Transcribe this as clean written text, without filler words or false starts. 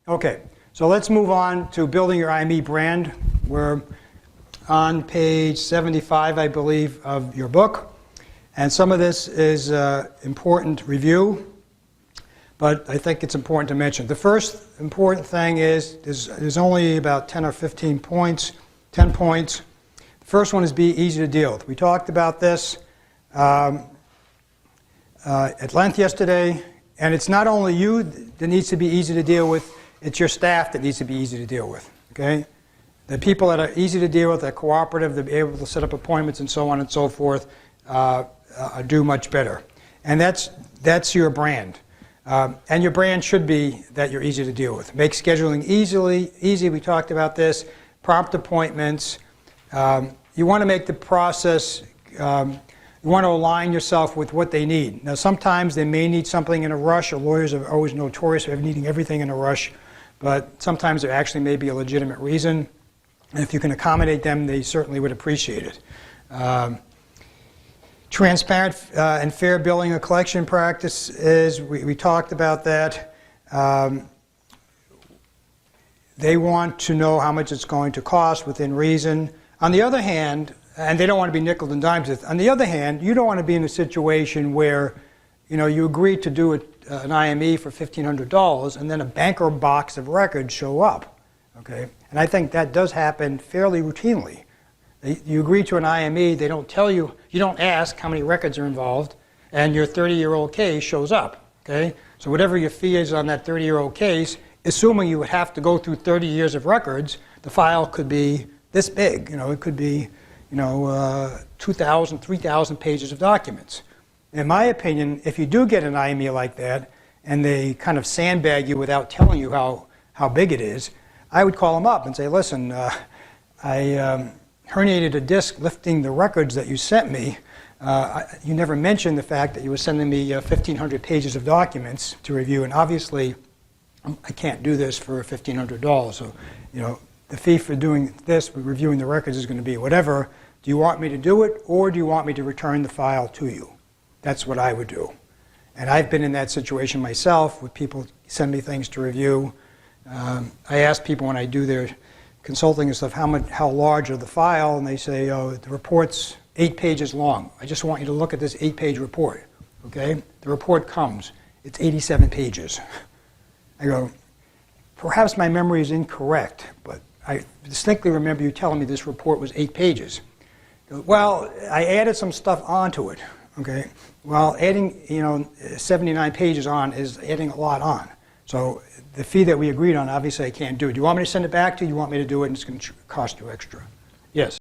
Okay, so let's move on to building your IME brand. We're on page 75, I believe, of your book. And some of this is important review, but I think it's important to mention. The first important thing is there's only about 10 or 15 points, 10 points. The first one is be easy to deal with. We talked about this at length yesterday, and it's not only you that needs to be easy to deal with, it's your staff that needs to be easy to deal with, okay? The people that are easy to deal with, that are cooperative, they're able to set up appointments and so on and so forth, do much better. And that's your brand. And your brand should be that you're easy to deal with. Make scheduling easy, we talked about this, prompt appointments. You want to make the process, you want to align yourself with what they need. Now sometimes they may need something in a rush, or lawyers are always notorious for needing everything in a rush, but sometimes there actually may be a legitimate reason. And if you can accommodate them, they certainly would appreciate it. Transparent and fair billing and collection practices, we talked about that. They want to know how much it's going to cost within reason. On the other hand, and they don't want to be nickel and dimed. On the other hand, you don't want to be in a situation where you agree to do an IME for $1,500 and then a banker box of records show up. Okay? And I think that does happen fairly routinely. You agree to an IME, they don't tell you, you don't ask how many records are involved, and your 30-year-old case shows up. Okay? So whatever your fee is on that 30-year-old case, assuming you would have to go through 30 years of records, the file could be this big. It could be 2,000, 3,000 pages of documents. In my opinion, if you do get an IME like that, and they kind of sandbag you without telling you how big it is, I would call them up and say, listen, I herniated a disc lifting the records that you sent me. You never mentioned the fact that you were sending me 1,500 pages of documents to review, and obviously I can't do this for $1,500. So, the fee for doing this, reviewing the records, is going to be whatever. Do you want me to do it, or do you want me to return the file to you? That's what I would do. And I've been in that situation myself, with people send me things to review. I ask people when I do their consulting and stuff, how large are the file, and they say, oh, the report's 8 pages long. I just want you to look at this 8-page report. Okay? The report comes. It's 87 pages. I go, perhaps my memory is incorrect, but I distinctly remember you telling me this report was 8 pages. Well, I added some stuff onto it. Okay? Well, adding 79 pages on is adding a lot on. So the fee that we agreed on, obviously I can't do it. Do you want me to send it back to you? Do you want me to do it and it's going to cost you extra? Yes?